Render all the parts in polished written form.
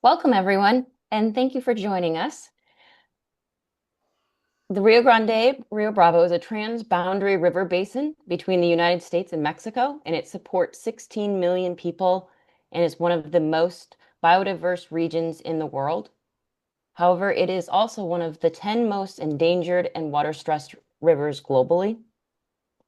Welcome, everyone, and thank you for joining us. The Rio Grande, Rio Bravo is a transboundary river basin between the United States and Mexico, and it supports 16 million people and is one of the most biodiverse regions in the world. However, it is also one of the 10 most endangered and water-stressed rivers globally.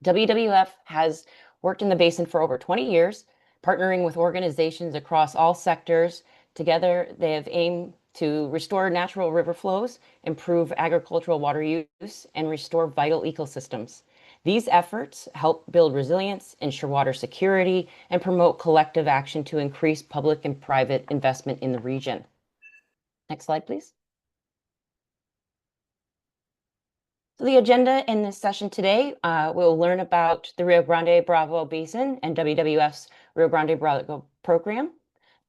WWF has worked in the basin for over 20 years, partnering with organizations across all sectors. Together, they have aimed to restore natural river flows, improve agricultural water use, and restore vital ecosystems. These efforts help build resilience, ensure water security, and promote collective action to increase public and private investment in the region. Next slide, please. So the agenda in this session today, we'll learn about the Rio Grande Bravo Basin and WWF's Rio Grande Bravo program,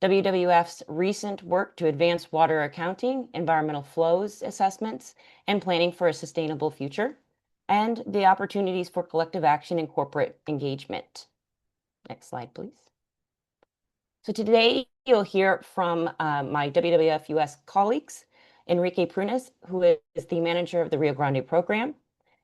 WWF's recent work to advance water accounting, environmental flows assessments, and planning for a sustainable future, and the opportunities for collective action and corporate engagement. Next slide, please. So today you'll hear from my WWF US colleagues, Enrique Prunes, who is the manager of the Rio Grande program,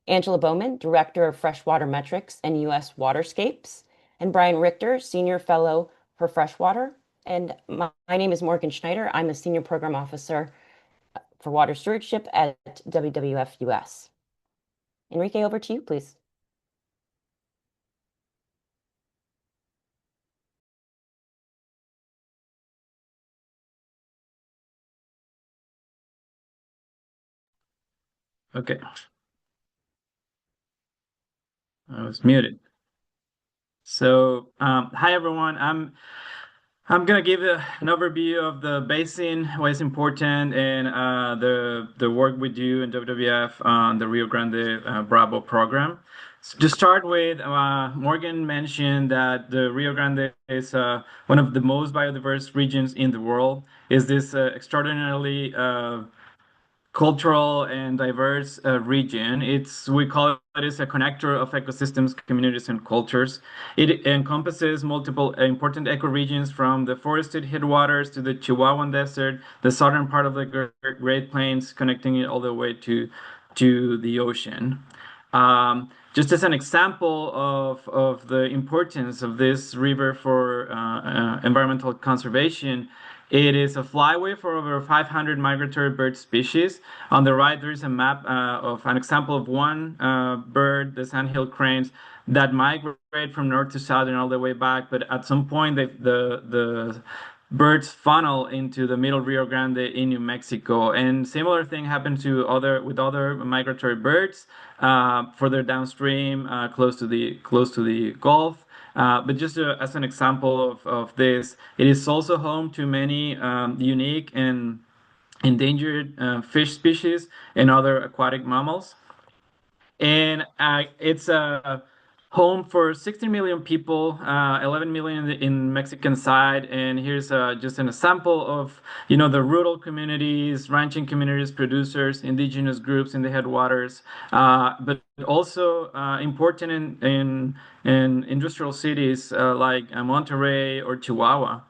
Angela Bowman, director of freshwater metrics and US Waterscapes, and Brian Richter, senior fellow for freshwater. And my name is Morgan Schneider. I'm a senior program officer for water stewardship at WWF US. Enrique, over to you, please. Okay. I was muted. So, hi everyone. I'm gonna give an overview of the basin, why it's important, and the work we do in WWF on the Rio Grande Bravo program. So to start with, Morgan mentioned that the Rio Grande is one of the most biodiverse regions in the world. Is this extraordinarily cultural and diverse region. We call it is a connector of ecosystems, communities, and cultures. It encompasses multiple important ecoregions from the forested headwaters to the Chihuahuan Desert, the southern part of the Great Plains, connecting it all the way to the ocean. Just as an example of the importance of this river for environmental conservation, it is a flyway for over 500 migratory bird species. On the right, there is a map of an example of one bird, the sandhill cranes, that migrate from north to south and all the way back. But at some point, the birds funnel into the middle Rio Grande in New Mexico. And similar thing happened to other migratory birds further downstream, close to the Gulf. But just as an example of this, it is also home to many unique and endangered fish species and other aquatic mammals. And it's a home for 16 million people, 11 million in Mexican side. And here's just an example of, the rural communities, ranching communities, producers, indigenous groups in the headwaters, but also important in industrial cities like Monterrey or Chihuahua.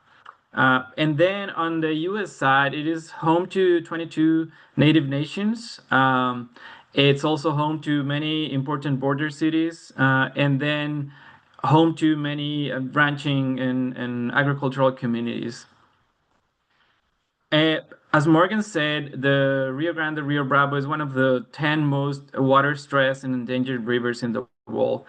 And then on the US side, it is home to 22 native nations. It's also home to many important border cities, and then home to many ranching and agricultural communities. Uh, as Morgan said, the Rio Grande, Rio Bravo is one of the 10 most water stressed and endangered rivers in the world.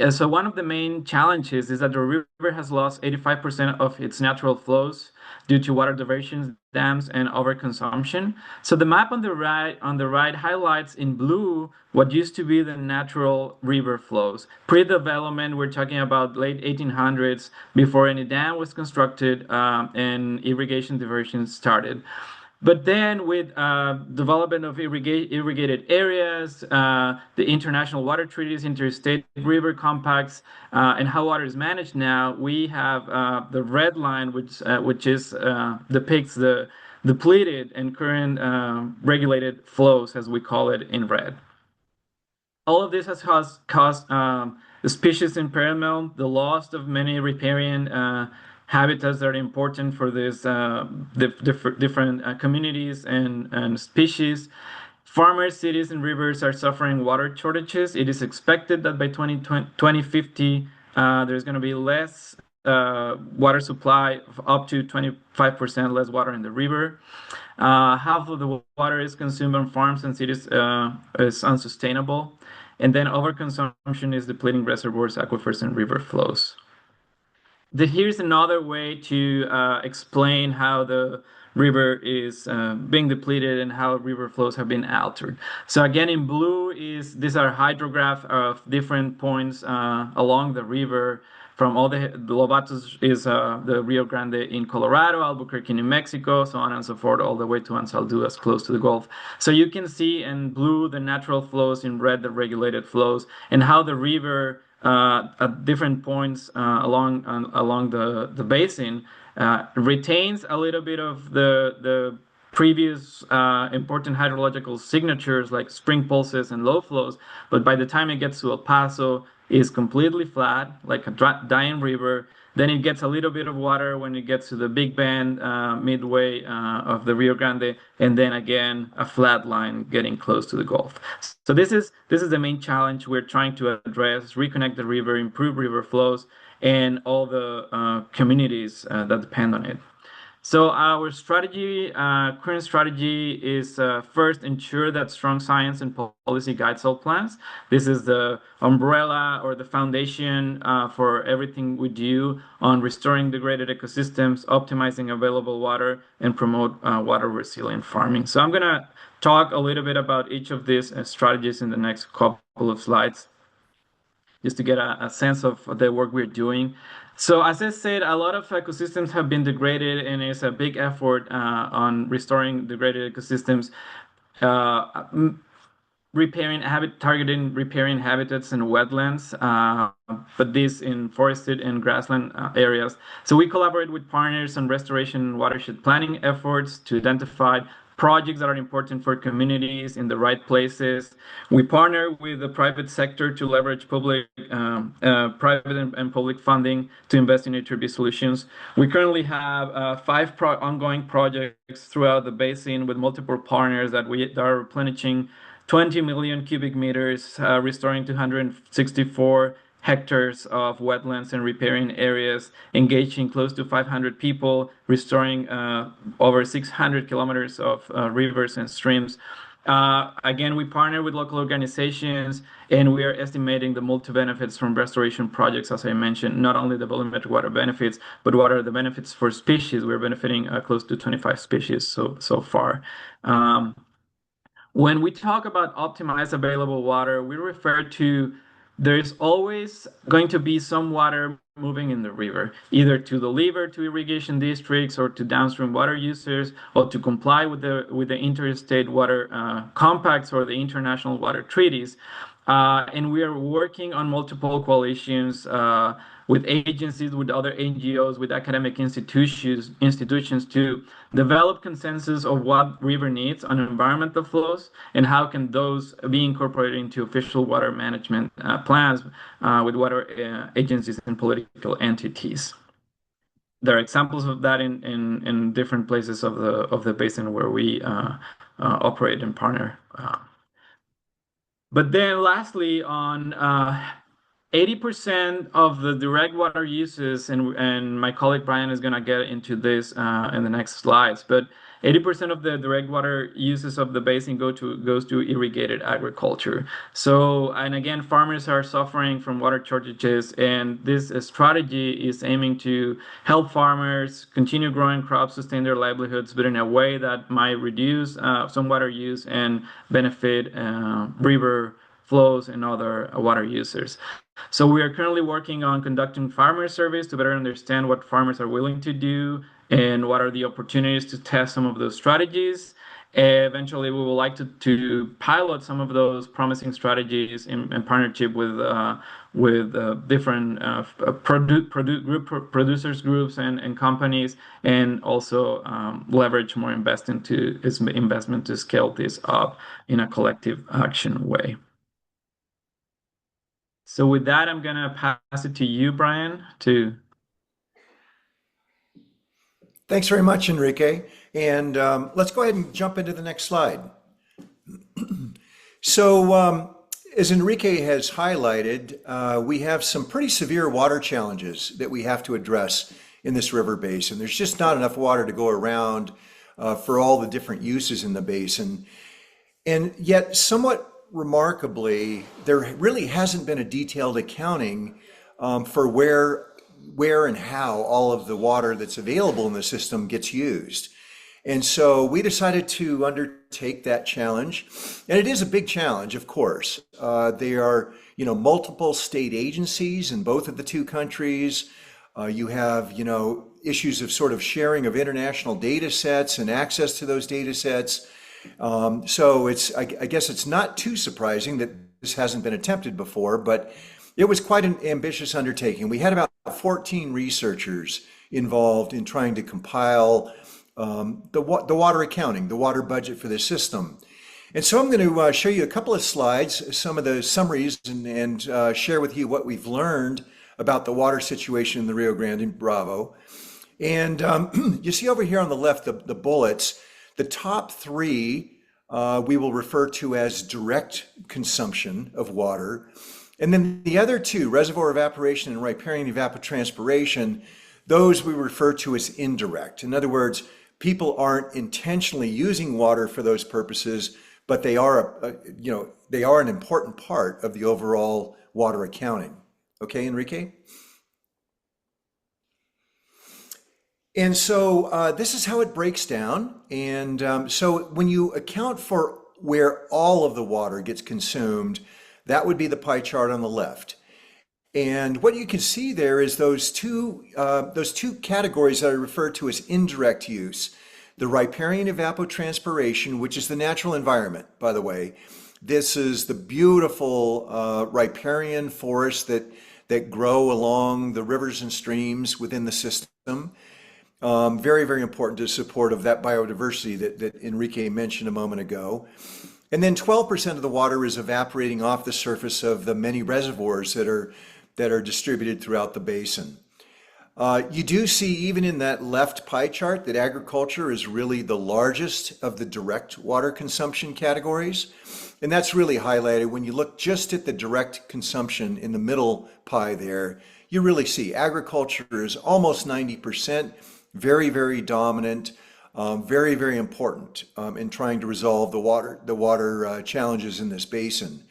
So one of the main challenges is that the river has lost 85% of its natural flows due to water diversions, dams, and overconsumption. So the map on the right highlights in blue what used to be the natural river flows. Pre-development, we're talking about late 1800s, before any dam was constructed and irrigation diversions started. But then, with development of irrigated areas, the international water treaties, interstate river compacts, and how water is managed now, we have the red line, which is depicts the depleted and current regulated flows, as we call it, in red. All of this has caused the species impairment, the loss of many riparian habitats that are important for these different communities and species. Farmers, cities, and rivers are suffering water shortages. It is expected that by 2050, there's going to be less water supply, of up to 25% less water in the river. Half of the water is consumed on farms and cities is unsustainable. And then overconsumption is depleting reservoirs, aquifers, and river flows. Here's another way to explain how the river is being depleted and how river flows have been altered. So again, in blue is these are hydrograph of different points along the river. From all the Lobatos is the Rio Grande in Colorado, Albuquerque, New Mexico, so on and so forth, all the way to Anzalduas, close to the Gulf. So you can see in blue the natural flows, in red the regulated flows, and how the river at different points along the basin retains a little bit of the previous important hydrological signatures like spring pulses and low flows, but by the time it gets to El Paso, is completely flat, like a dying river. Then it gets a little bit of water when it gets to the Big Bend, midway of the Rio Grande, and then again a flat line getting close to the Gulf. So this is the main challenge we're trying to address: reconnect the river, improve river flows, and all the communities that depend on it. So our strategy, current strategy is first ensure that strong science and policy guides all plans. This is the umbrella or the foundation for everything we do on restoring degraded ecosystems, optimizing available water, and promote water resilient farming. So I'm going to talk a little bit about each of these strategies in the next couple of slides, just to get a sense of the work we're doing. So as I said, a lot of ecosystems have been degraded, and it's a big effort on restoring degraded ecosystems. Uh, targeting repairing habitats and wetlands, but this in forested and grassland areas. So we collaborate with partners on restoration and watershed planning efforts to identify projects that are important for communities in the right places. We partner with the private sector to leverage private and public funding to invest in nature-based solutions. We currently have five ongoing projects throughout the basin with multiple partners that are replenishing 20 million cubic meters, restoring 264 hectares of wetlands and repairing areas, engaging close to 500 people, restoring over 600 kilometers of rivers and streams. Again, we partner with local organizations, and we are estimating the multi-benefits from restoration projects, as I mentioned, not only the volumetric water benefits, but what are the benefits for species. We're benefiting close to 25 species so far. When we talk about optimized available water, we refer to there's always going to be some water moving in the river, either to deliver to irrigation districts or to downstream water users, or to comply with the interstate water compacts or the international water treaties. And we are working on multiple coalitions with agencies, with other NGOs, with academic institutions to develop consensus of what river needs on environmental flows and how can those be incorporated into official water management plans with water agencies and political entities. There are examples of that in different places of the basin where we operate and partner. But then lastly, on 80% of the direct water uses, and my colleague Brian is going to get into this in the next slides, but 80% of the direct water uses of the basin goes to irrigated agriculture. So, and again, farmers are suffering from water shortages, and this strategy is aiming to help farmers continue growing crops, sustain their livelihoods, but in a way that might reduce some water use and benefit river flows and other water users. So we are currently working on conducting farmer surveys to better understand what farmers are willing to do and what are the opportunities to test some of those strategies. Eventually, we would like to pilot some of those promising strategies in partnership with different producers groups and companies, and also leverage more investment to scale this up in a collective action way. So with that, I'm going to pass it to you, Brian, to. Thanks very much, Enrique. And let's go ahead and jump into the next slide. So, as Enrique has highlighted, we have some pretty severe water challenges that we have to address in this river basin. There's just not enough water to go around for all the different uses in the basin. And yet, somewhat remarkably, there really hasn't been a detailed accounting for where and how all of the water that's available in the system gets used. And so we decided to undertake that challenge. And it is a big challenge, of course. There are, multiple state agencies in both of the two countries. You have, issues of sort of sharing of international data sets and access to those data sets. So I guess it's not too surprising that this hasn't been attempted before, but it was quite an ambitious undertaking. We had about 14 researchers involved in trying to compile the water accounting, the water budget for this system. And so I'm going to show you a couple of slides, some of the summaries, and share with you what we've learned about the water situation in the Rio Grande Bravo. And you see over here on the left the bullets. The top three we will refer to as direct consumption of water. And then the other two, reservoir evaporation and riparian evapotranspiration, those we refer to as indirect. In other words, people aren't intentionally using water for those purposes, but they are, they are an important part of the overall water accounting. Okay, Enrique? And so this is how it breaks down. And so when you account for where all of the water gets consumed, that would be the pie chart on the left. And what you can see there is those two categories that I refer to as indirect use. The riparian evapotranspiration, which is the natural environment, by the way. This is the beautiful riparian forests that grow along the rivers and streams within the system. Very, very important to support of that biodiversity that Enrique mentioned a moment ago. And then 12% of the water is evaporating off the surface of the many reservoirs that are distributed throughout the basin. You do see even in that left pie chart that agriculture is really the largest of the direct water consumption categories. And that's really highlighted when you look just at the direct consumption in the middle pie there. You really see agriculture is almost 90%, very, very dominant, very, very important in trying to resolve the water challenges in this basin.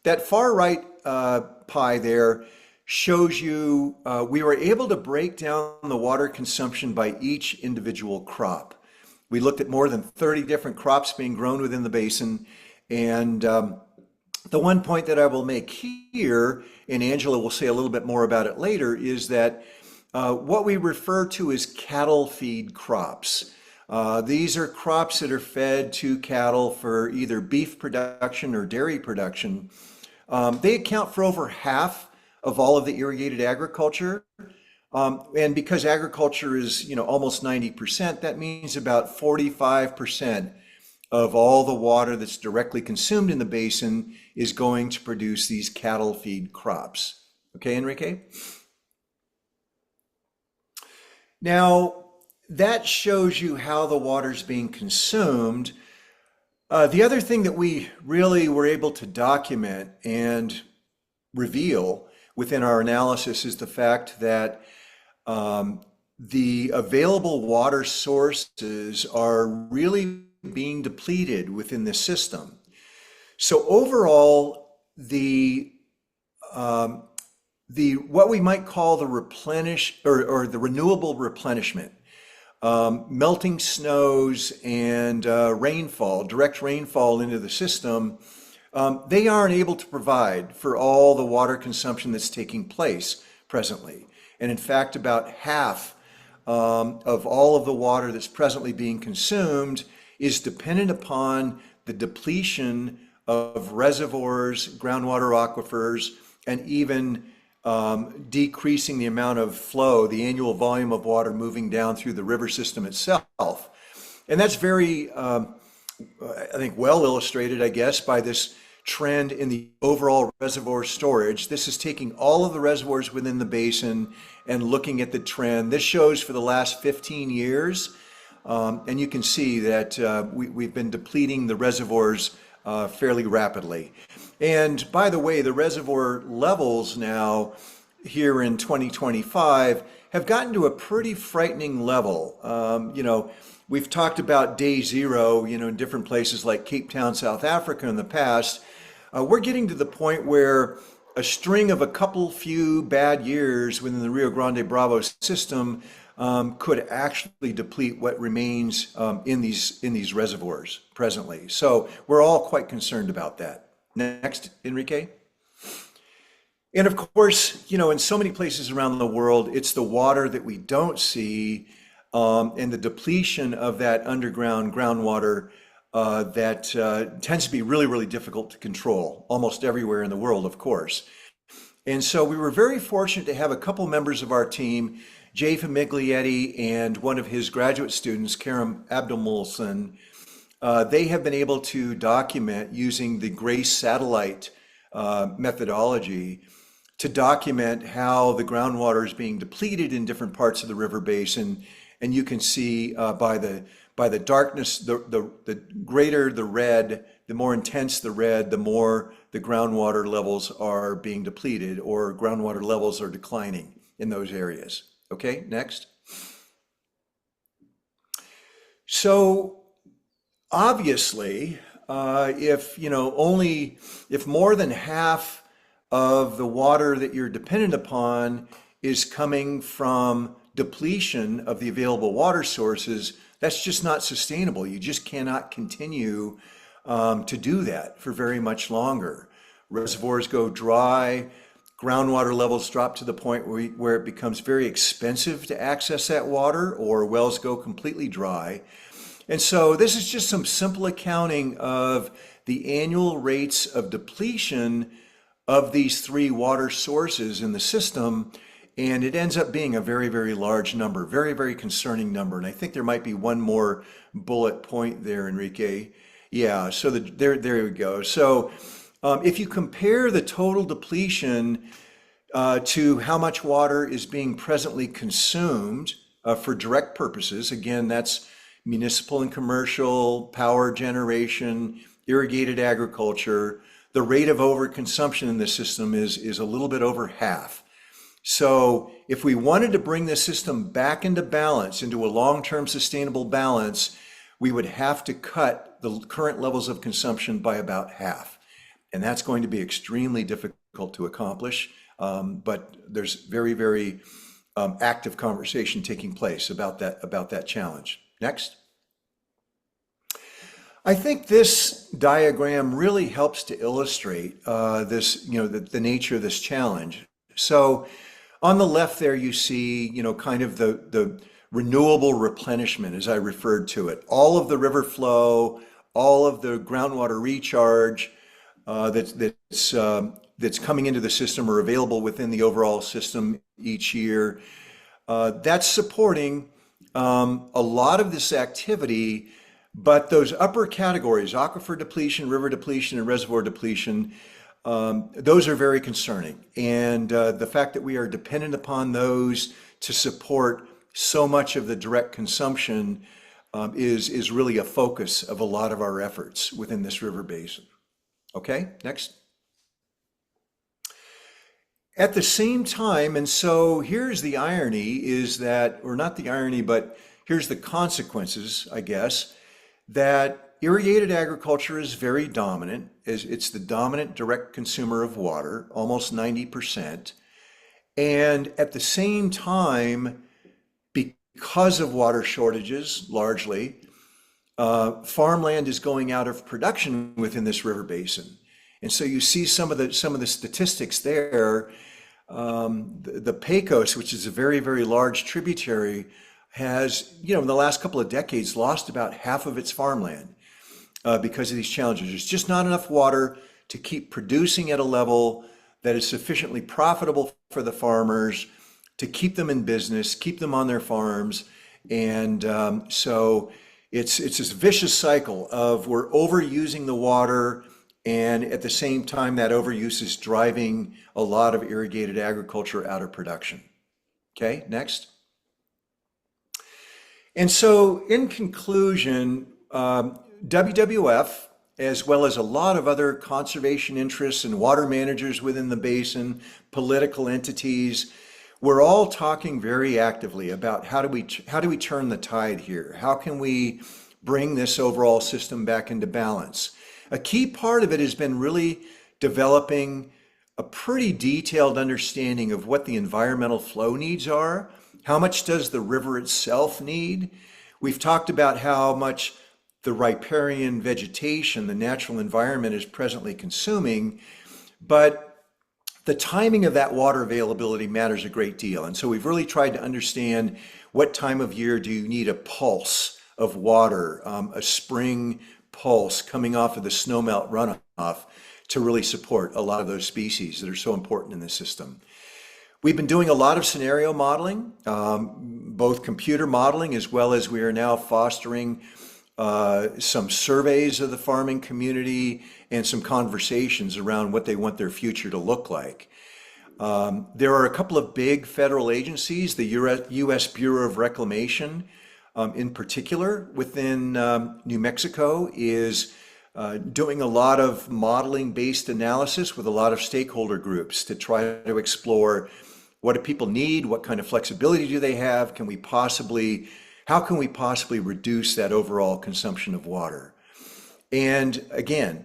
That far right pie there shows you we were able to break down the water consumption by each individual crop. We looked at more than 30 different crops being grown within the basin. And the one point that I will make here, and Angela will say a little bit more about it later, is that what we refer to as cattle feed crops. These are crops that are fed to cattle for either beef production or dairy production. They account for over half of all of the irrigated agriculture. And because agriculture is, almost 90%, that means about 45% of all the water that's directly consumed in the basin is going to produce these cattle feed crops. Okay, Enrique? Now, that shows you how the water's being consumed. The other thing that we really were able to document and reveal within our analysis is the fact that the available water sources are really being depleted within the system. So overall, the what we might call the replenish or the renewable replenishment, melting snows and rainfall, direct rainfall into the system, they aren't able to provide for all the water consumption that's taking place presently. And in fact, about half of all of the water that's presently being consumed is dependent upon the depletion of reservoirs, groundwater aquifers, and even decreasing the amount of flow, the annual volume of water moving down through the river system itself. And that's very, I think, well illustrated, I guess, by this trend in the overall reservoir storage. This is taking all of the reservoirs within the basin and looking at the trend. This shows for the last 15 years. And you can see that we've been depleting the reservoirs fairly rapidly. And by the way, the reservoir levels now here in 2025 have gotten to a pretty frightening level. We've talked about day zero, in different places like Cape Town, South Africa in the past. We're getting to the point where a string of a couple few bad years within the Rio Grande Bravo system could actually deplete what remains in these reservoirs presently. So we're all quite concerned about that. Next, Enrique. And of course, in so many places around the world, it's the water that we don't see and the depletion of that underground groundwater that tends to be really, really difficult to control almost everywhere in the world, of course. And so we were very fortunate to have a couple members of our team, Jay Famiglietti and one of his graduate students, Karim Abdulmulson. They have been able to document using the GRACE satellite methodology to document how the groundwater is being depleted in different parts of the river basin. And you can see by the darkness, the greater the red, the more intense the red, the more the groundwater levels are being depleted or groundwater levels are declining in those areas. Okay, next. So obviously, if more than half of the water that you're dependent upon is coming from depletion of the available water sources, that's just not sustainable. You just cannot continue to do that for very much longer. Reservoirs go dry, groundwater levels drop to the point where it becomes very expensive to access that water, or wells go completely dry. And so this is just some simple accounting of the annual rates of depletion of these three water sources in the system. And it ends up being a very, very large number, very, very concerning number. And I think there might be one more bullet point there, Enrique. Yeah, so there we go. So if you compare the total depletion to how much water is being presently consumed for direct purposes, again, that's municipal and commercial, power generation, irrigated agriculture, the rate of overconsumption in the system is a little bit over half. So if we wanted to bring the system back into balance, into a long-term sustainable balance, we would have to cut the current levels of consumption by about half. And that's going to be extremely difficult to accomplish, but there's very, very active conversation taking place about that challenge. Next. I think this diagram really helps to illustrate the nature of this challenge. So on the left there, you see, kind of the renewable replenishment, as I referred to it. All of the river flow, all of the groundwater recharge that's coming into the system or available within the overall system each year. That's supporting a lot of this activity, but those upper categories, aquifer depletion, river depletion, and reservoir depletion, those are very concerning. And the fact that we are dependent upon those to support so much of the direct consumption is really a focus of a lot of our efforts within this river basin. Okay, next. At the same time, and so here's the irony, is that, or not the irony, but here's the consequences, I guess, that irrigated agriculture is very dominant. It's the dominant direct consumer of water, almost 90%. And at the same time, because of water shortages, largely, farmland is going out of production within this river basin. And so you see some of the statistics there. The Pecos, which is a very, very large tributary, has, in the last couple of decades, lost about half of its farmland because of these challenges. There's just not enough water to keep producing at a level that is sufficiently profitable for the farmers to keep them in business, keep them on their farms. And so it's this vicious cycle of we're overusing the water And at the same time, that overuse is driving a lot of irrigated agriculture out of production. Okay, next. And so, in conclusion, WWF, as well as a lot of other conservation interests and water managers within the basin, political entities, we're all talking very actively about how do we turn the tide here? How can we bring this overall system back into balance? A key part of it has been really developing a pretty detailed understanding of what the environmental flow needs are. How much does the river itself need? We've talked about how much the riparian vegetation, the natural environment, is presently consuming, but the timing of that water availability matters a great deal. And so we've really tried to understand what time of year do you need a pulse of water, a spring pulse coming off of the snowmelt runoff to really support a lot of those species that are so important in the system. We've been doing a lot of scenario modeling, both computer modeling as well as we are now fostering some surveys of the farming community and some conversations around what they want their future to look like. There are a couple of big federal agencies, the U.S. Bureau of Reclamation in particular within New Mexico is doing a lot of modeling-based analysis with a lot of stakeholder groups to try to explore what do people need, what kind of flexibility do they have, how can we possibly reduce that overall consumption of water? And again,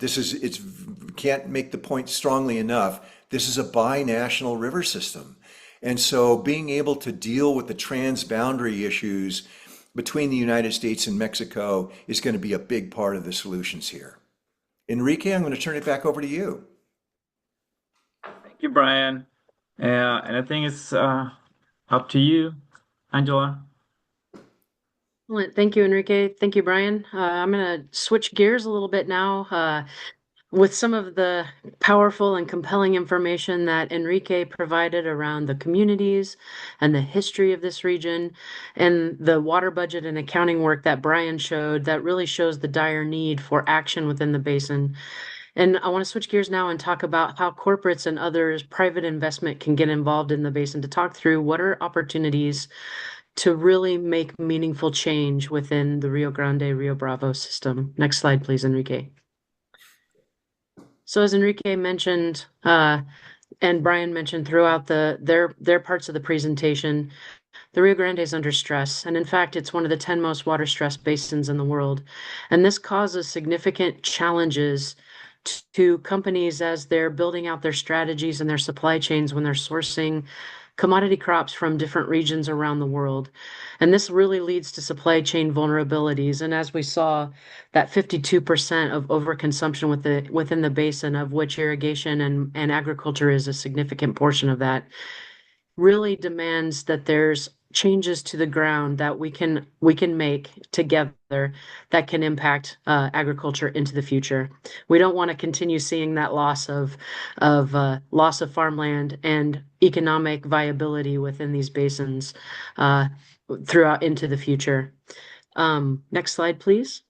can't make the point strongly enough, this is a binational river system. And so being able to deal with the transboundary issues between the United States and Mexico is going to be a big part of the solutions here. Enrique, I'm going to turn it back over to you. Thank you, Brian. And I think it's up to you, Angela. Thank you, Enrique. Thank you, Brian. I'm going to switch gears a little bit now with some of the powerful and compelling information that Enrique provided around the communities and the history of this region and the water budget and accounting work that Brian showed that really shows the dire need for action within the basin. And I want to switch gears now and talk about how corporates and others, private investment can get involved in the basin to talk through what are opportunities to really make meaningful change within the Rio Grande, Rio Bravo system. Next slide, please, Enrique. So as Enrique mentioned, and Brian mentioned throughout their parts of the presentation, the Rio Grande is under stress, and in fact, it's one of the 10 most water-stressed basins in the world. And this causes significant challenges to companies as they're building out their strategies and their supply chains when they're sourcing commodity crops from different regions around the world. And this really leads to supply chain vulnerabilities. And as we saw, that 52% of overconsumption within the basin, of which irrigation and agriculture is a significant portion of that, really demands that there's changes to the ground that we can make together that can impact agriculture into the future. We don't want to continue seeing that loss of farmland and economic viability within these basins throughout into the future. Next slide, please.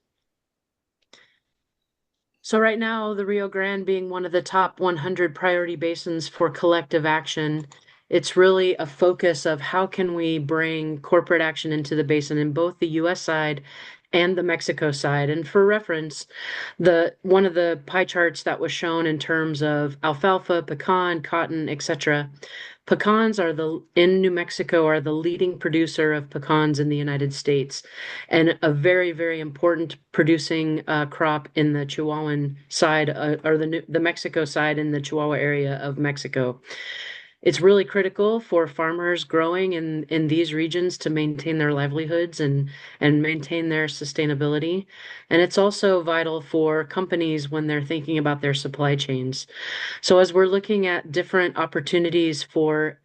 So right now, the Rio Grande being one of the top 100 priority basins for collective action, it's really a focus of how can we bring corporate action into the basin in both the U.S. side and the Mexico side. And for reference, one of the pie charts that was shown in terms of alfalfa, pecan, cotton, etc. Pecans in New Mexico are the leading producer of pecans in the United States, and a very, very important producing crop in the Chihuahuan side, or the Mexico side in the Chihuahua area of Mexico. It's really critical for farmers growing in these regions to maintain their livelihoods and maintain their sustainability. And it's also vital for companies when they're thinking about their supply chains. So as we're looking at different opportunities for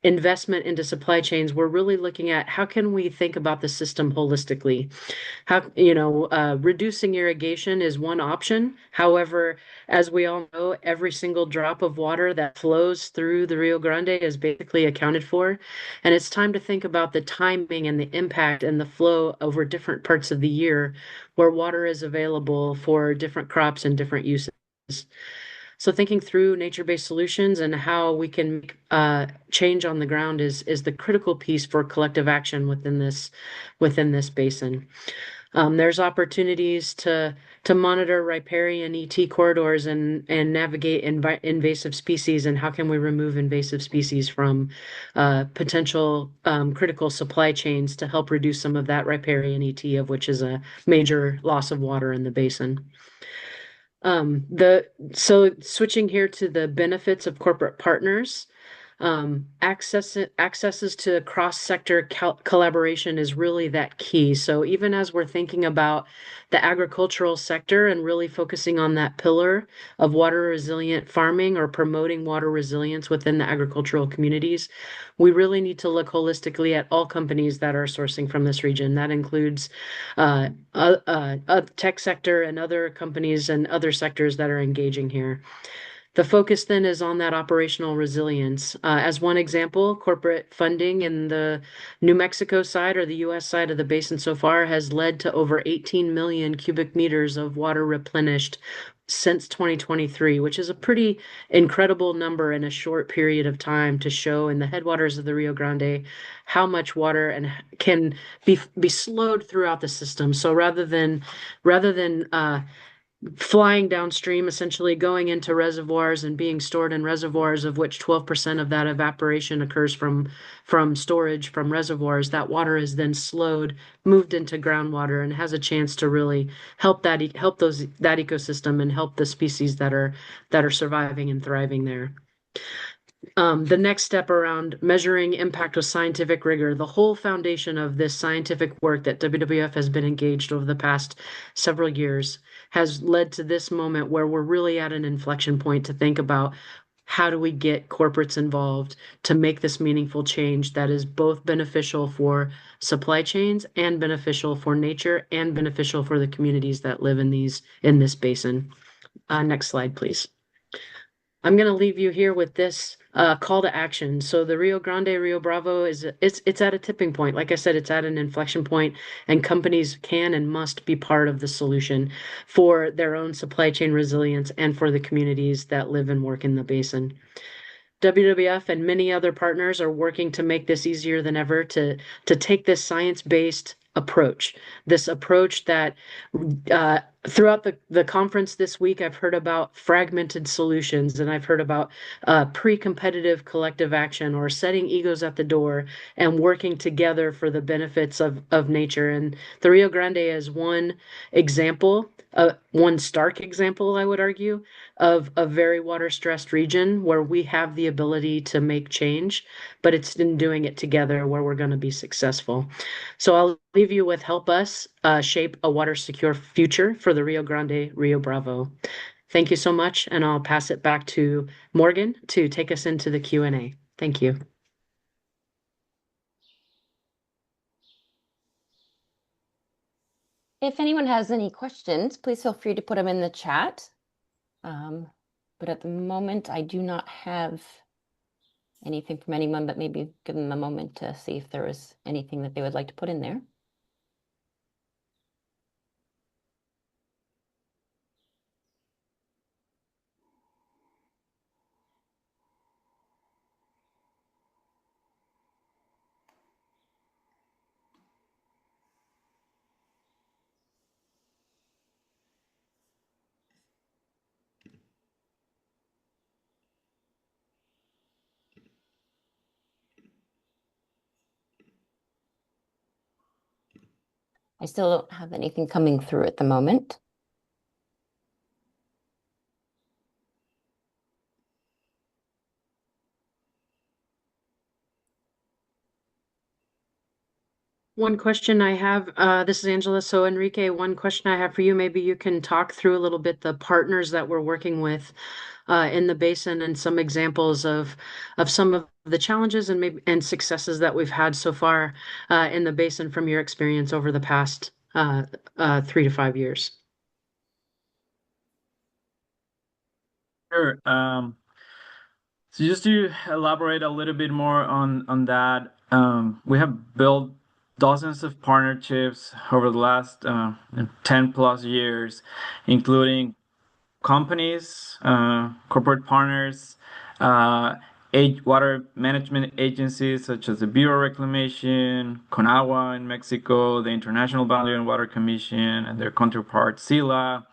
investment into supply chains, we're really looking at how can we think about the system holistically. Reducing irrigation is one option. However, as we all know, every single drop of water that flows through the Rio Grande is basically accounted for. And it's time to think about the timing and the impact and the flow over different parts of the year where water is available for different crops and different uses. So thinking through nature-based solutions and how we can make change on the ground is the critical piece for collective action within this basin. There's opportunities to monitor riparian ET corridors and navigate invasive species, and how can we remove invasive species from potential critical supply chains to help reduce some of that riparian ET, of which is a major loss of water in the basin. So switching here to the benefits of corporate partners, accesses to cross-sector collaboration is really that key. So even as we're thinking about the agricultural sector and really focusing on that pillar of water resilient farming or promoting water resilience within the agricultural communities, we really need to look holistically at all companies that are sourcing from this region. That includes tech sector and other companies and other sectors that are engaging here. The focus then is on that operational resilience. As one example, corporate funding in the New Mexico side or the US side of the basin so far has led to over 18 million cubic meters of water replenished since 2023, which is a pretty incredible number in a short period of time to show in the headwaters of the Rio Grande how much water and can be slowed throughout the system. So rather than flying downstream, essentially going into reservoirs and being stored in reservoirs, of which 12% of that evaporation occurs from storage from reservoirs. That water is then slowed, moved into groundwater, and has a chance to really help that ecosystem and help the species that are surviving and thriving there. The next step around measuring impact with scientific rigor, the whole foundation of this scientific work that WWF has been engaged over the past several years has led to this moment where we're really at an inflection point to think about how do we get corporates involved to make this meaningful change that is both beneficial for supply chains and beneficial for nature and beneficial for the communities that live in this basin. Next slide, please. I'm going to leave you here with this call to action. So the Rio Grande, Rio Bravo it's at a tipping point. Like I said, it's at an inflection point, and companies can and must be part of the solution for their own supply chain resilience and for the communities that live and work in the basin. WWF and many other partners are working to make this easier than ever to take this science-based approach, this approach that throughout the conference this week, I've heard about fragmented solutions, and I've heard about pre-competitive collective action or setting egos at the door and working together for the benefits of nature. And the Rio Grande is one example, one stark example, I would argue, of a very water-stressed region where we have the ability to make change, but it's in doing it together where we're going to be successful. So I'll leave you with help us shape a water-secure future for the Rio Grande, Rio Bravo. Thank you so much, and I'll pass it back to Morgan to take us into the Q&A. Thank you. If anyone has any questions, please feel free to put them in the chat. But at the moment, I do not have anything from anyone, but maybe give them a moment to see if there is anything that they would like to put in there. I still don't have anything coming through at the moment. One question I have, this is Angela. So Enrique, one question I have for you, maybe you can talk through a little bit the partners that we're working with in the basin and some examples of some of the challenges and successes that we've had so far in the basin from your experience over the past 3 to 5 years. Sure. So just to elaborate a little bit more on that, we have built dozens of partnerships over the last 10 plus years, including companies, corporate partners, water management agencies such as the Bureau of Reclamation, CONAGUA in Mexico, the International Boundary and Water Commission, and their counterpart, SILA,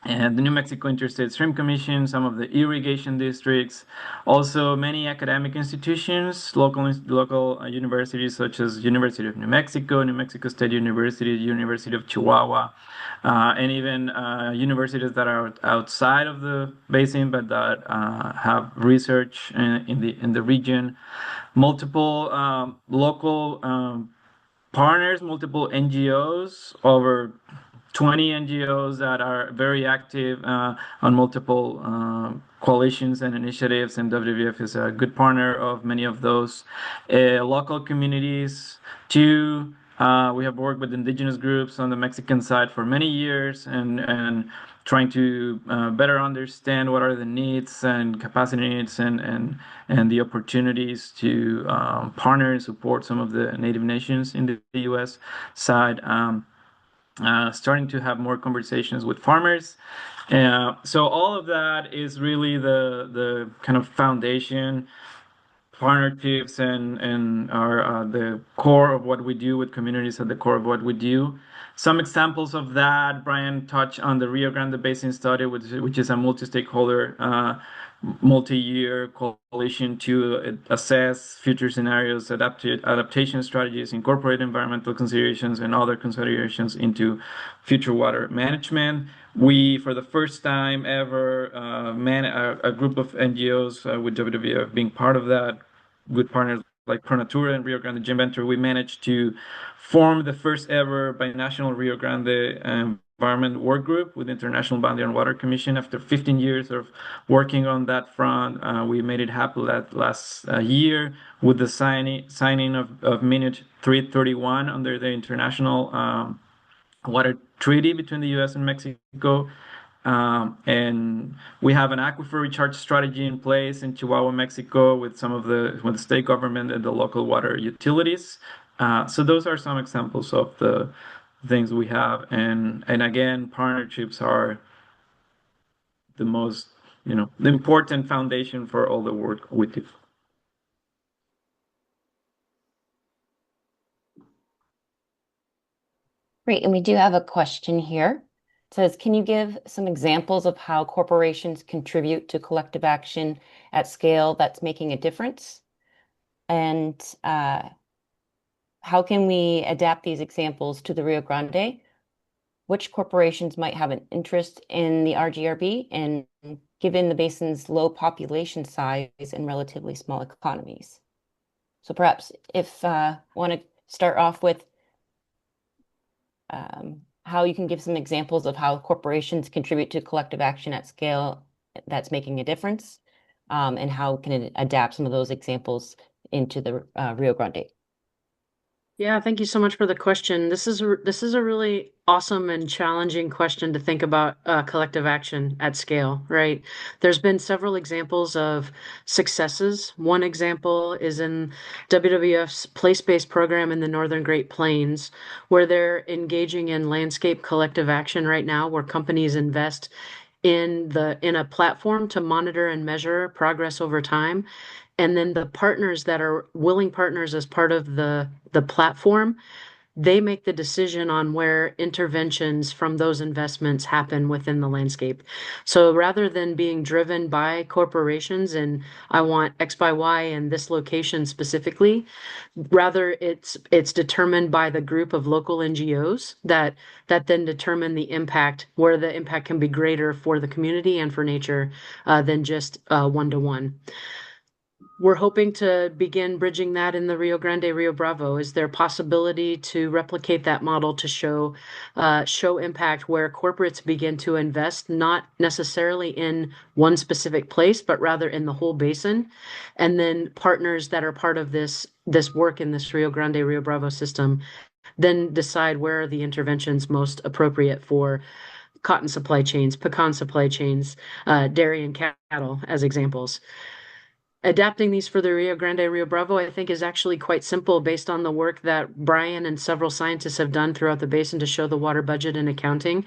and the New Mexico Interstate Stream Commission, some of the irrigation districts, also many academic institutions, local universities such as University of New Mexico State University, University of Chihuahua, and even universities that are outside of the basin but that have research in the region, multiple local partners, multiple NGOs, over 20 NGOs that are very active on multiple coalitions and initiatives, and WWF is a good partner of many of those. Local communities, too. We have worked with indigenous groups on the Mexican side for many years and trying to better understand what are the needs and capacity needs and the opportunities to partner and support some of the native nations in the U.S. side. Starting to have more conversations with farmers. So all of that is really the kind of foundation. Partnerships and are the core of what we do, with communities at the core of what we do. Some examples of that, Brian touched on the Rio Grande Basin Study, which is a multi-stakeholder, multi-year coalition to assess future scenarios, adaptation strategies, incorporate environmental considerations and other considerations into future water management. We, for the first time ever, a group of NGOs with WWF being part of that, with partners like Pronatura and Rio Grande Joint Venture, we managed to form the first ever binational Rio Grande environment work group with the International Boundary and Water Commission. After 15 years of working on that front, we made it happen last year with the signing of Minute 331 under the International Water Treaty between the U.S. and Mexico. And we have an aquifer recharge strategy in place in Chihuahua, Mexico, with the state government and the local water utilities. So those are some examples of the things we have. And again, partnerships are the most, the important foundation for all the work we do. Great. And we do have a question here. It says, can you give some examples of how corporations contribute to collective action at scale that's making a difference? And how can we adapt these examples to the Rio Grande? Which corporations might have an interest in the RGRB, and given the basin's low population size and relatively small economies? So perhaps if want to start off with how you can give some examples of how corporations contribute to collective action at scale that's making a difference, and how can it adapt some of those examples into the Rio Grande? Yeah, thank you so much for the question. This is a really awesome and challenging question to think about collective action at scale, right? There's been several examples of successes. One example is in WWF's place-based program in the Northern Great Plains, where they're engaging in landscape collective action right now, where companies invest in a platform to monitor and measure progress over time. And then the partners that are willing partners as part of the platform, they make the decision on where interventions from those investments happen within the landscape. So rather than being driven by corporations and I want X by Y in this location specifically, rather it's determined by the group of local NGOs that then determine the impact, where the impact can be greater for the community and for nature than just one-to-one. We're hoping to begin bridging that in the Rio Grande, Rio Bravo. Is there possibility to replicate that model to show impact where corporates begin to invest, not necessarily in one specific place, but rather in the whole basin, and then partners that are part of this work in this Rio Grande, Rio Bravo system, then decide where are the interventions most appropriate for cotton supply chains, pecan supply chains, dairy and cattle as examples. Adapting these for the Rio Grande, Rio Bravo, I think is actually quite simple based on the work that Brian and several scientists have done throughout the basin to show the water budget and accounting.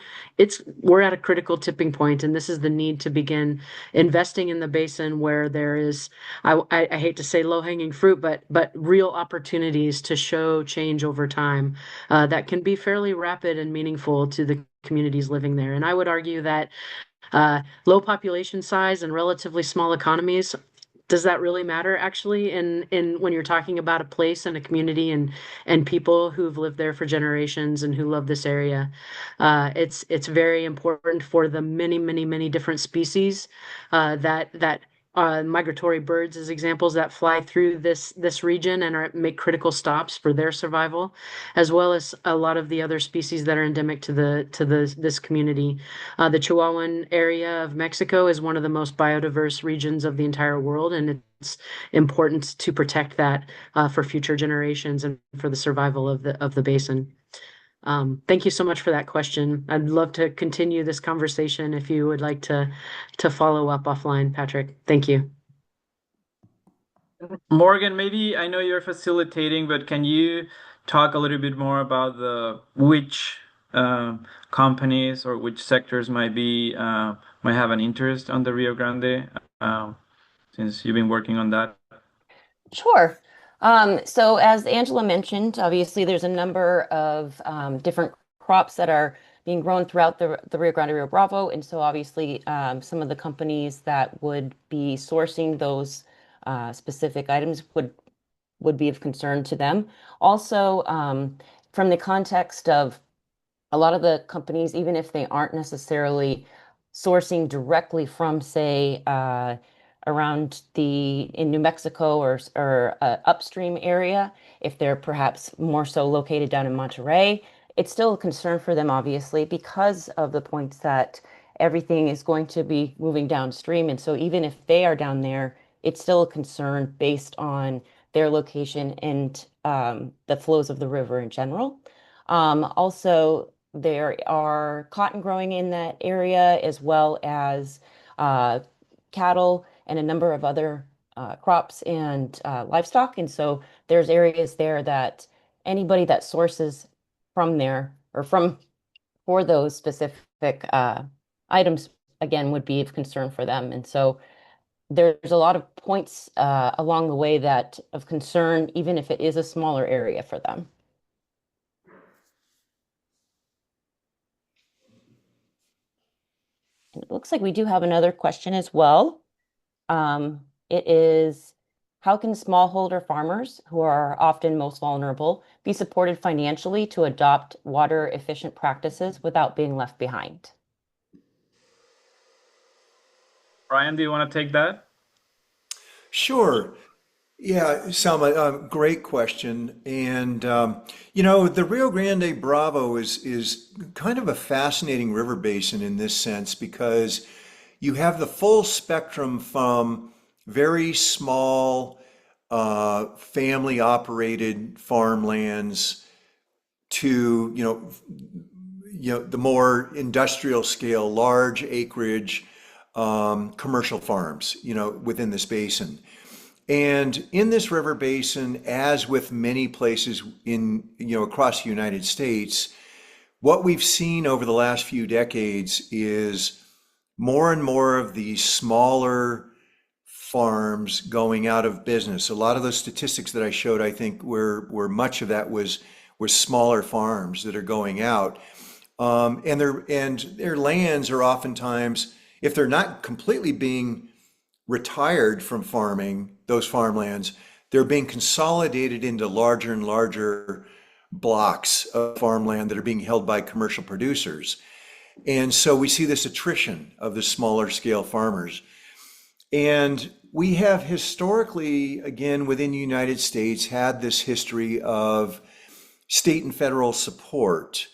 We're at a critical tipping point, and this is the need to begin investing in the basin where there is, I hate to say low-hanging fruit, but real opportunities to show change over time that can be fairly rapid and meaningful to the communities living there. And I would argue that low population size and relatively small economies, does that really matter actually in when you're talking about a place and a community and people who've lived there for generations and who love this area? It's very important for the many different species that migratory birds as examples that fly through this region and make critical stops for their survival, as well as a lot of the other species that are endemic to this community. The Chihuahuan area of Mexico is one of the most biodiverse regions of the entire world, and it's important to protect that for future generations and for the survival of the basin. Thank you so much for that question. I'd love to continue this conversation if you would like to follow up offline, Patrick. Thank you. Morgan, maybe I know you're facilitating, but can you talk a little bit more about the which companies or which sectors might have an interest on the Rio Grande, since you've been working on that? Sure. So as Angela mentioned, obviously there's a number of different crops that are being grown throughout the Rio Grande, Rio Bravo. And so obviously some of the companies that would be sourcing those specific items would be of concern to them. Also, from the context of a lot of the companies, even if they aren't necessarily sourcing directly from, say, around in New Mexico or upstream area, if they're perhaps more so located down in Monterey, it's still a concern for them, obviously, because of the points that everything is going to be moving downstream. And so even if they are down there, it's still a concern based on their location and the flows of the river in general. Also, there are cotton growing in that area, as well as cattle and a number of other crops and livestock. And so there's areas there that anybody that sources from there or for those specific items, again, would be of concern for them. And so there's a lot of points along the way that of concern, even if it is a smaller area for them. And it looks like we do have another question as well. It is, how can smallholder farmers, who are often most vulnerable, be supported financially to adopt water efficient practices without being left behind? Brian, do you want to take that? Sure. Yeah, Salma, great question. And the Rio Grande Bravo is kind of a fascinating river basin in this sense because you have the full spectrum from very small family operated farmlands to the more industrial scale, large acreage commercial farms within this basin. And in this river basin, as with many places across the United States, what we've seen over the last few decades is more and more of these smaller farms going out of business. A lot of those statistics that I showed, I think, were much of that was smaller farms that are going out, and their lands are oftentimes, if they're not completely being retired from farming, those farmlands, they're being consolidated into larger and larger blocks of farmland that are being held by commercial producers. And so we see this attrition of the smaller scale farmers. And we have historically, again, within the United States, had this history of state and federal support,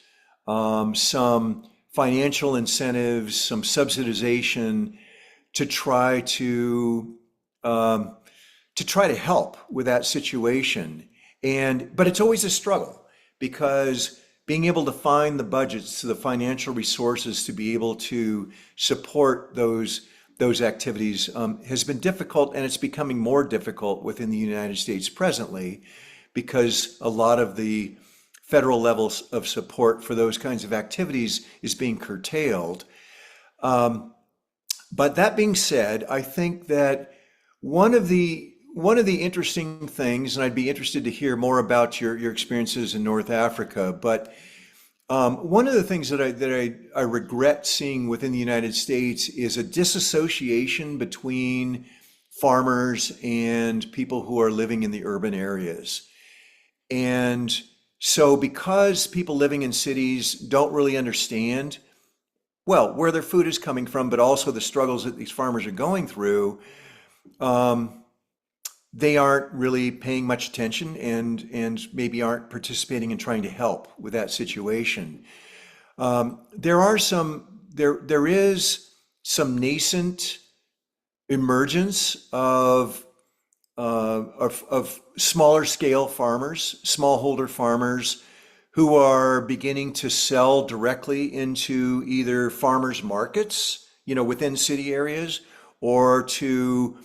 some financial incentives, some subsidization to try to help with that situation. But it's always a struggle because being able to find the budgets, the financial resources to be able to support those those activities has been difficult, and it's becoming more difficult within the United States presently because a lot of the federal levels of support for those kinds of activities is being curtailed. But that being said, I think that one of the interesting things, and I'd be interested to hear more about your experiences in North Africa, but one of the things that I regret seeing within the United States is a disassociation between farmers and people who are living in the urban areas. And so because people living in cities don't really understand, well, where their food is coming from, but also the struggles that these farmers are going through, um, they aren't really paying much attention and maybe aren't participating in trying to help with that situation. There is some nascent emergence of smaller scale farmers, smallholder farmers who are beginning to sell directly into either farmers markets, within city areas, or to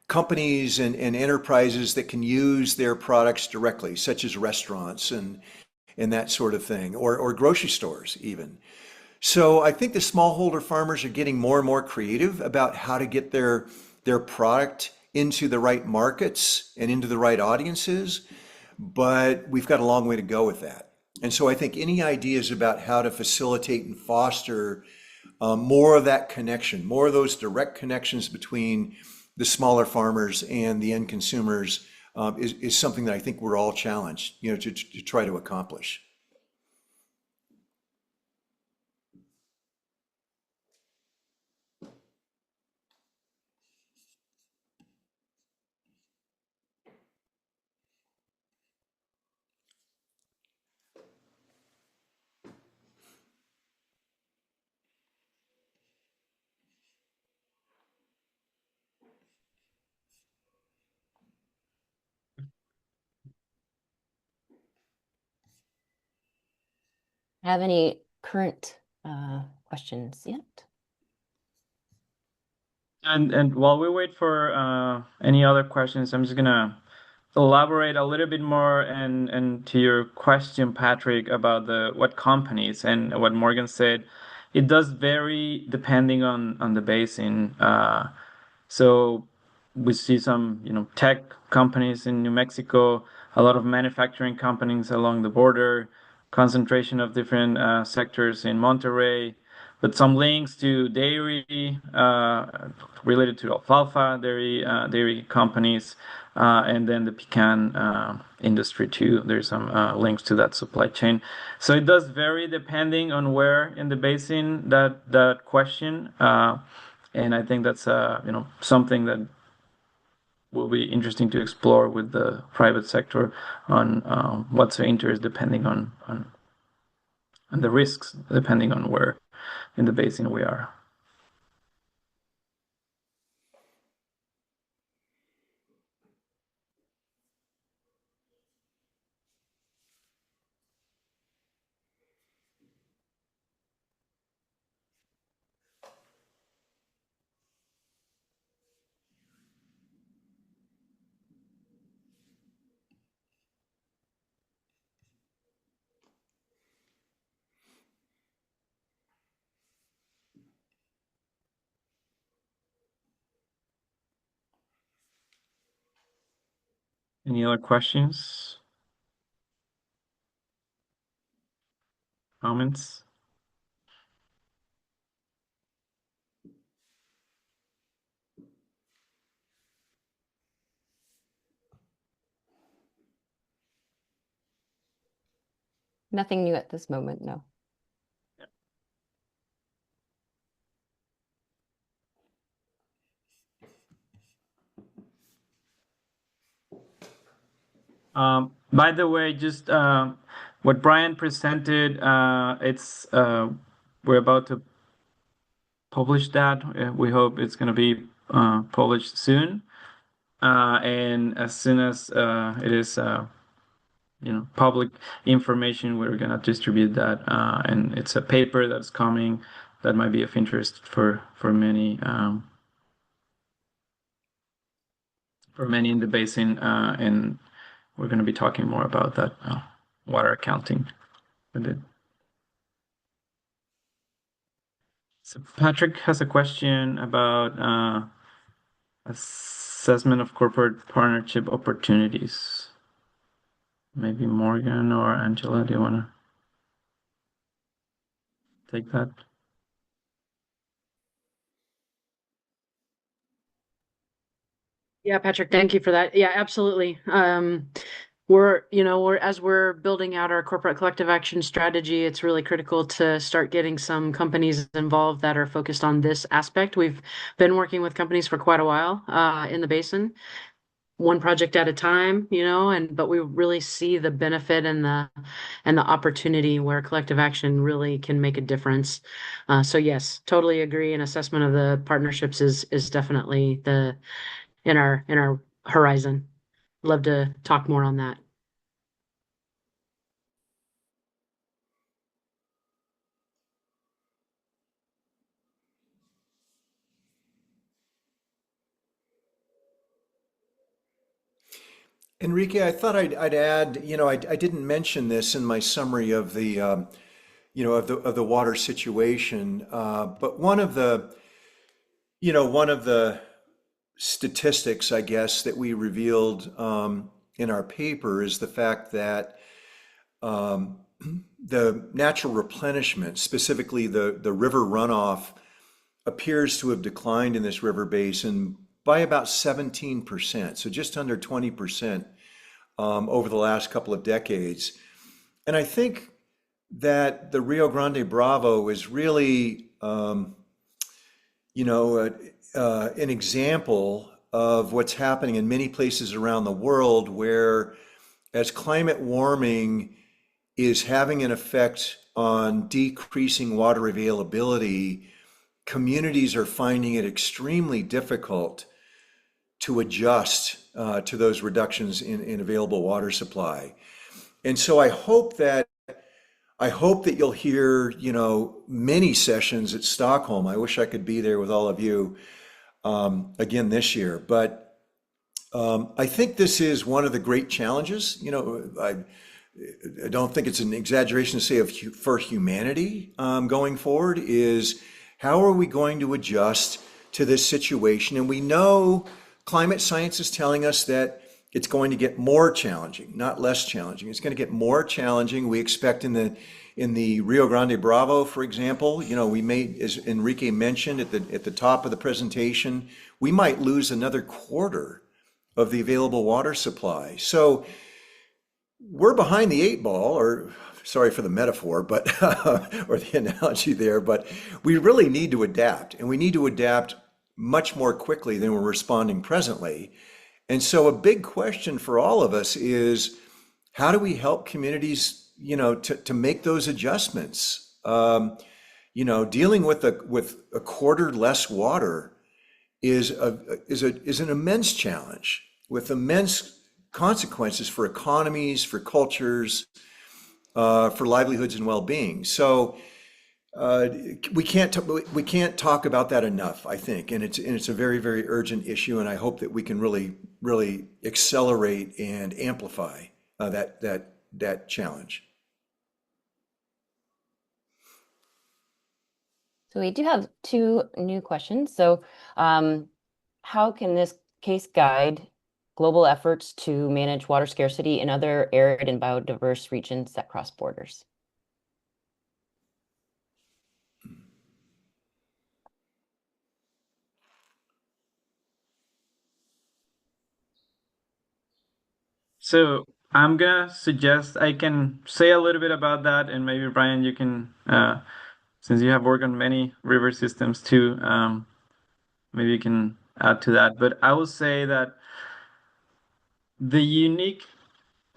companies and enterprises that can use their products directly, such as restaurants and that sort of thing, or grocery stores even. So I think the smallholder farmers are getting more and more creative about how to get their product into the right markets and into the right audiences, but we've got a long way to go with that. And so I think any ideas about how to facilitate and foster more of that connection, more of those direct connections between the smaller farmers and the end consumers is something that I think we're all challenged, to try to accomplish. Have any current questions yet? And while we wait for any other questions, I'm just gonna elaborate a little bit more and to your question, Patrick, about the what companies and what Morgan said. It does vary depending on the basin. So we see some, tech companies in New Mexico, a lot of manufacturing companies along the border, concentration of different sectors in Monterey, but some links to dairy related to alfalfa dairy companies, and then the pecan industry too. There's some links to that supply chain. So it does vary depending on where in the basin that question. And I think that's something that will be interesting to explore with the private sector on what's their interest depending on the risks depending on where in the basin we are. Any other questions, comments? Nothing new at this moment, no. By the way, just what Brian presented, it's we're about to publish that. We hope it's going to be published soon. And as soon as it is, public information, we're going to distribute that. And it's a paper that's coming that might be of interest for many in the basin, and we're going to be talking more about that water accounting with it. So Patrick has a question about assessment of corporate partnership opportunities. Maybe Morgan or Angela, do you want to take that? Yeah, Patrick, thank you for that. Yeah, absolutely. As we're building out our corporate collective action strategy, it's really critical to start getting some companies involved that are focused on this aspect. We've been working with companies for quite a while, in the basin, one project at a time, but we really see the benefit and the opportunity where collective action really can make a difference. So yes, totally agree. An assessment of the partnerships is definitely in our horizon. Love to talk more on that. Enrique, I thought I'd add, I didn't mention this in my summary of the, of the water situation, but one of the statistics, I guess, that we revealed in our paper is the fact that um, the natural replenishment, specifically the river runoff, appears to have declined in this river basin by about 17%, so just under 20% over the last couple of decades. And I think that the Rio Grande Bravo is really, you know, uh, an example of what's happening in many places around the world where, as climate warming is having an effect on decreasing water availability, communities are finding it extremely difficult to adjust to those reductions in available water supply. And so I hope that you'll hear, many sessions at Stockholm. I wish I could be there with all of you again this year. But I think this is one of the great challenges. I don't think it's an exaggeration to say for humanity going forward is how are we going to adjust to this situation? And we know climate science is telling us that it's going to get more challenging, not less challenging. It's going to get more challenging. We expect in the Rio Grande Bravo, for example, we may, as Enrique mentioned at the top of the presentation, we might lose another quarter of the available water supply. So we're behind the eight ball, or sorry for the metaphor, but or the analogy there, but we really need to adapt, and we need to adapt much more quickly than we're responding presently. And so a big question for all of us is how do we help communities, to make those adjustments? Dealing with a quarter less water is an immense challenge with immense consequences for economies, for cultures, for livelihoods and well-being. So uh, we can't talk about that enough, I think, and it's a very very urgent issue, and I hope that we can really really accelerate and amplify that challenge. So we do have two new questions. So how can this case guide global efforts to manage water scarcity in other arid and biodiverse regions that cross borders? So I'm gonna suggest I can say a little bit about that, and maybe Brian, you can, since you have worked on many river systems too, maybe you can add to that. But I will say that the unique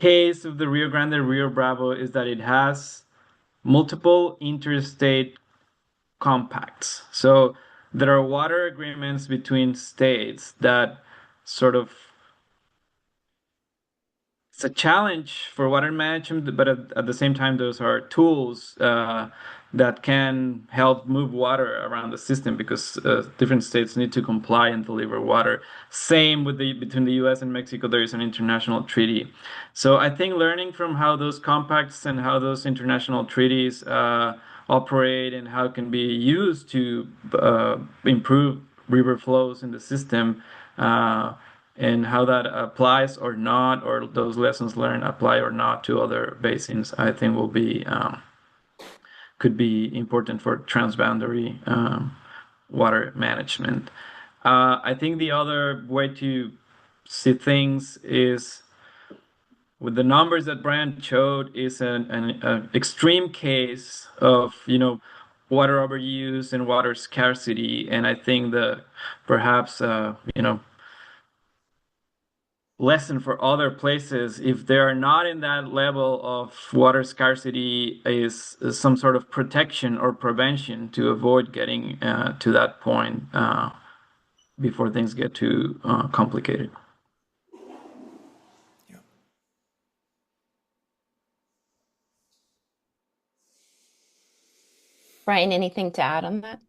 case of the Rio Grande Rio Bravo is that it has multiple interstate compacts. So there are water agreements between states that sort of it's a challenge for water management, but at the same time, those are tools that can help move water around the system because different states need to comply and deliver water. Same with the between the U.S. and Mexico, there is an international treaty. So I think learning from how those compacts and how those international treaties operate and how it can be used to improve river flows in the system. And how that applies or not, or those lessons learned apply or not to other basins, I think will be could be important for transboundary water management. I think the other way to see things is with the numbers that Brian showed is an extreme case of water overuse and water scarcity, and I think the perhaps lesson for other places, if they're not in that level of water scarcity, is some sort of protection or prevention to avoid getting to that point before things get too complicated. Brian, anything to add on that?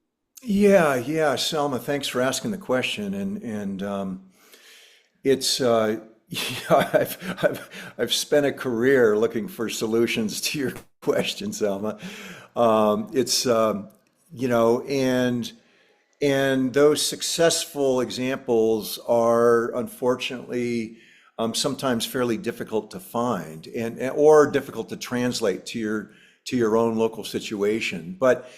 Yeah, Selma, thanks for asking the question. And it's yeah, I've spent a career looking for solutions to your question, Selma. It's you know, and those successful examples are unfortunately sometimes fairly difficult to find or difficult to translate to your own local situation. But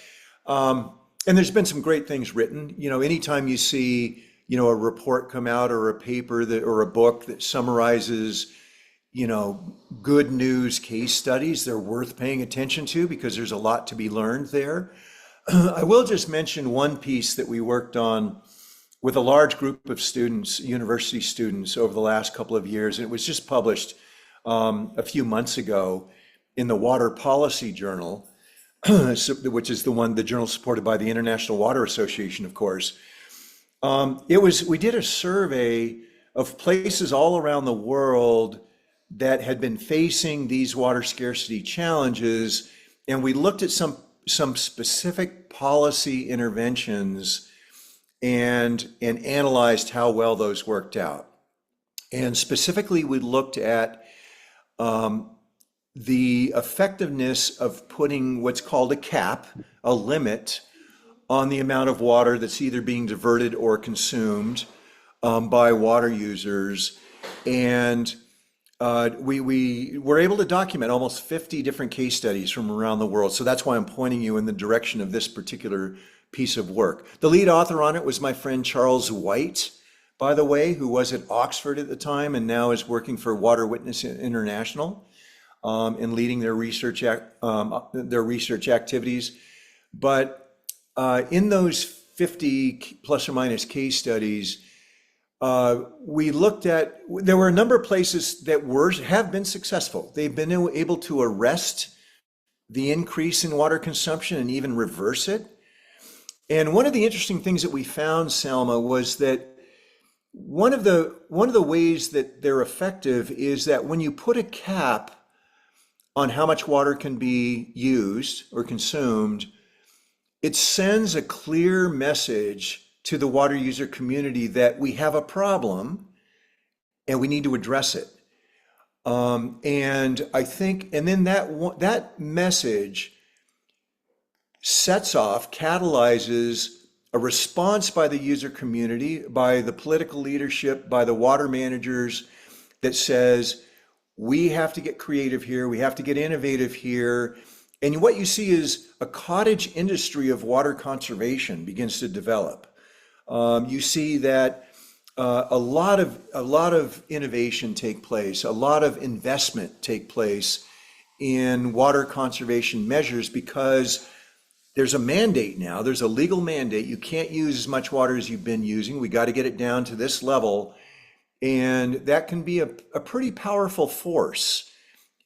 and there's been some great things written. Anytime you see, a report come out or a paper that or a book that summarizes, good news case studies, they're worth paying attention to because there's a lot to be learned there. I will just mention one piece that we worked on with a large group of students, university students, over the last couple of years. And it was just published a few months ago in the Water Policy Journal, which is the journal supported by the International Water Association, of course. We did a survey of places all around the world that had been facing these water scarcity challenges, and we looked at some specific policy interventions and analyzed how well those worked out. And specifically, we looked at the effectiveness of putting what's called a cap, a limit, on the amount of water that's either being diverted or consumed by water users. And we were able to document almost 50 different case studies from around the world. So that's why I'm pointing you in the direction of this particular piece of work. The lead author on it was my friend Charles White, by the way, who was at Oxford at the time and now is working for Water Witness International and leading their research activities. But in those 50 plus or minus case studies, we looked at, there were a number of places that have been successful. They've been able to arrest the increase in water consumption and even reverse it. And one of the interesting things that we found, Selma, was that one of the ways that they're effective is that when you put a cap on how much water can be used or consumed, it sends a clear message to the water user community that we have a problem and we need to address it. And I think, and then that message catalyzes a response by the user community, by the political leadership, by the water managers that says, we have to get creative here, we have to get innovative here. And what you see is a cottage industry of water conservation begins to develop. You see that a lot of innovation take place, a lot of investment take place in water conservation measures because there's a mandate now, there's a legal mandate. You can't use as much water as you've been using. We got to get it down to this level. And that can be a pretty powerful force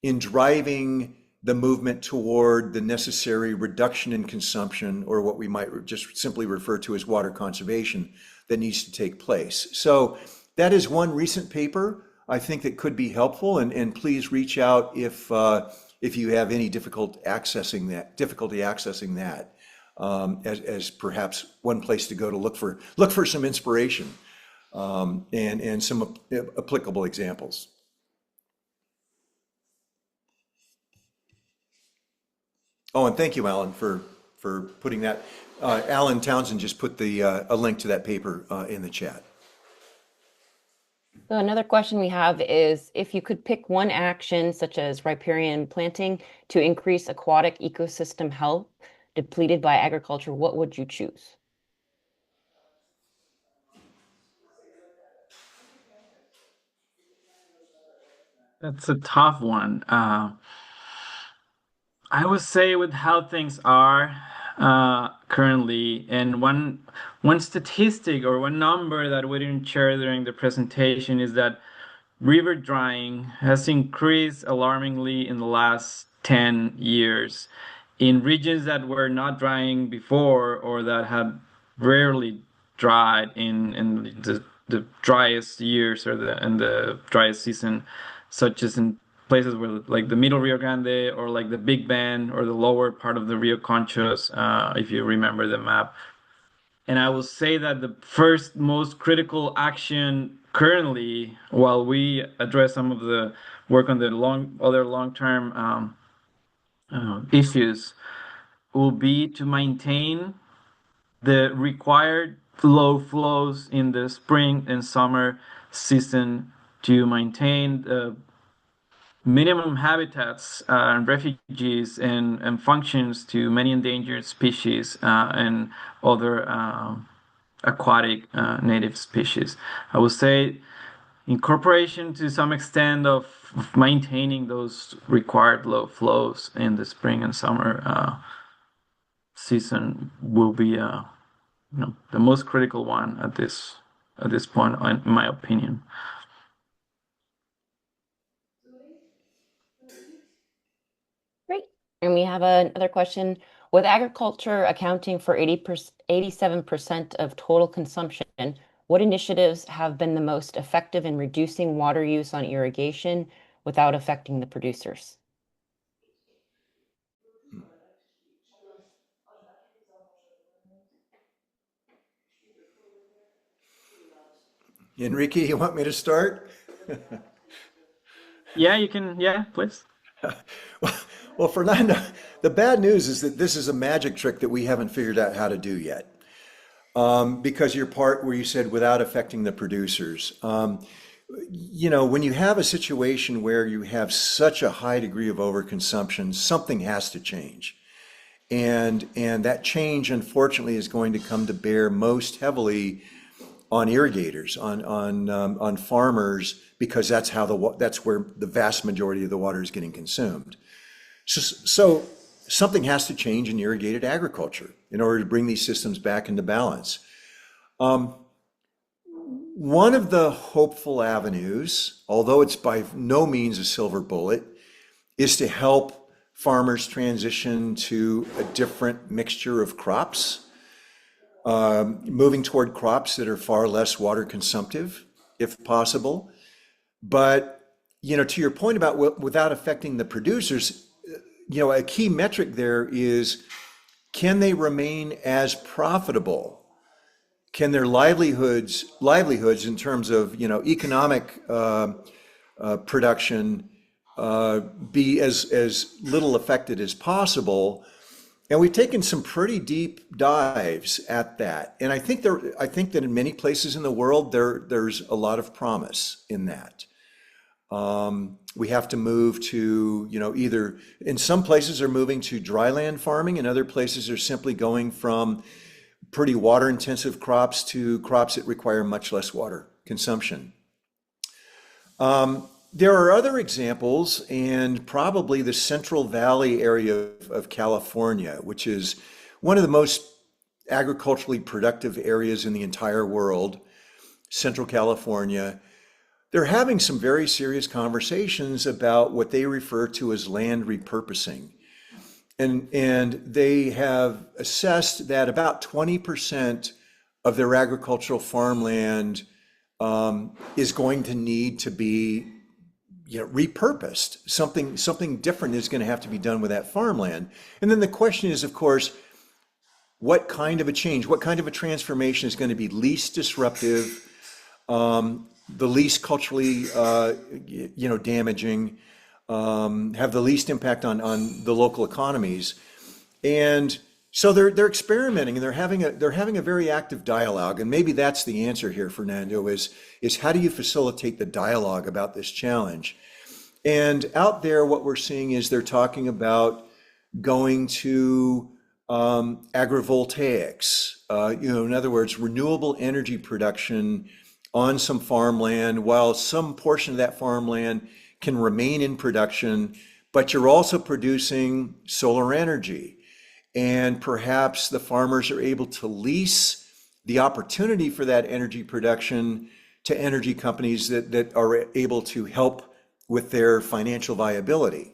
in driving the movement toward the necessary reduction in consumption, or what we might just simply refer to as water conservation, that needs to take place. So that is one recent paper I think that could be helpful, and please reach out if you have any difficulty accessing that, as perhaps one place to go to look for some inspiration, and some applicable examples. Oh, and thank you, Alan, for putting that. Alan Townsend just put a link to that paper in the chat. So another question we have is, if you could pick one action, such as riparian planting, to increase aquatic ecosystem health depleted by agriculture, what would you choose? That's a tough one. I would say with how things are currently, and one statistic or one number that we didn't share during the presentation is that river drying has increased alarmingly in the last 10 years in regions that were not drying before or that had rarely dried in the driest years or the driest season, such as in places where like the middle Rio Grande or like the Big Bend or the lower part of the Rio Conchos, if you remember the map. And I will say that the first most critical action currently, while we address some of the work on the other long-term issues, will be to maintain the required low flows in the spring and summer season to maintain the minimum habitats and refuges and functions to many endangered species and other aquatic native species. I would say incorporation to some extent of maintaining those required low flows in the spring and summer season will be the most critical one at this point, in my opinion. Great. And we have another question. With agriculture accounting for 87% of total consumption, what initiatives have been the most effective in reducing water use on irrigation without affecting the producers? Enrique, you want me to start? Yeah, you can. Yeah, please. Well, Fernando, the bad news is that this is a magic trick that we haven't figured out how to do yet. Because your part where you said without affecting the producers. When you have a situation where you have such a high degree of overconsumption, something has to change. And that change, unfortunately, is going to come to bear most heavily on irrigators, on farmers, because that's where the vast majority of the water is getting consumed. So something has to change in irrigated agriculture in order to bring these systems back into balance. One of the hopeful avenues, although it's by no means a silver bullet, is to help farmers transition to a different mixture of crops, moving toward crops that are far less water consumptive, if possible. But, to your point about without affecting the producers, a key metric there is, can they remain as profitable? Can their livelihoods in terms of, economic production be as little affected as possible? And we've taken some pretty deep dives at that. And I think that in many places in the world, there's a lot of promise in that. We have to move to, either in some places are moving to dryland farming, and other places are simply going from pretty water intensive crops to crops that require much less water consumption. There are other examples, and probably the Central Valley area of California, which is one of the most agriculturally productive areas in the entire world, Central California. They're having some very serious conversations about what they refer to as land repurposing. And they have assessed that about 20% of their agricultural farmland is going to need to be, repurposed. Something different is going to have to be done with that farmland. And then the question is, of course, what kind of a change, what kind of a transformation is going to be least disruptive, the least culturally, damaging, have the least impact on the local economies. And so they're experimenting, and they're having a very active dialogue. And maybe that's the answer here, Fernando, is how do you facilitate the dialogue about this challenge? And out there, what we're seeing is they're talking about going to agrivoltaics, in other words, renewable energy production on some farmland, while some portion of that farmland can remain in production, but you're also producing solar energy. And perhaps the farmers are able to lease the opportunity for that energy production to energy companies that are able to help with their financial viability.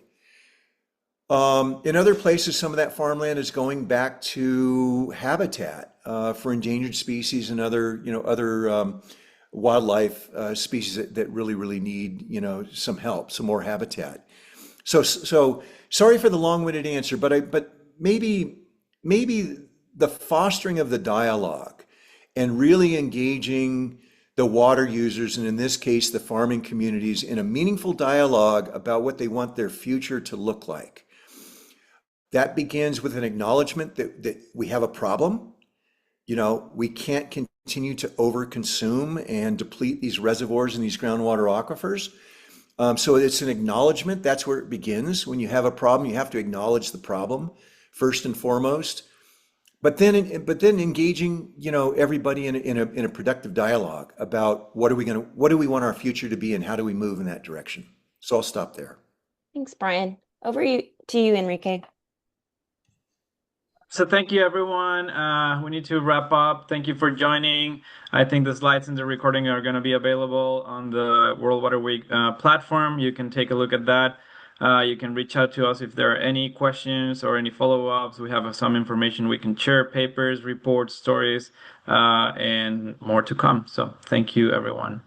In other places, some of that farmland is going back to habitat for endangered species and other wildlife species that really need, some help, some more habitat. So sorry for the long-winded answer, but maybe the fostering of the dialogue and really engaging the water users, and in this case, the farming communities, in a meaningful dialogue about what they want their future to look like. That begins with an acknowledgement that we have a problem. We can't continue to overconsume and deplete these reservoirs and these groundwater aquifers. So it's an acknowledgement. That's where it begins. When you have a problem, you have to acknowledge the problem first and foremost. But then engaging, everybody in a productive dialogue about what do we want our future to be, and how do we move in that direction. So I'll stop there. Thanks, Brian. To you, Enrique. So thank you, everyone. We need to wrap up. Thank you for joining. I think the slides and the recording are going to be available on the World Water Week platform. You can take a look at that. You can reach out to us if there are any questions or any follow-ups. We have some information we can share, papers, reports, stories, and more to come. So thank you, everyone.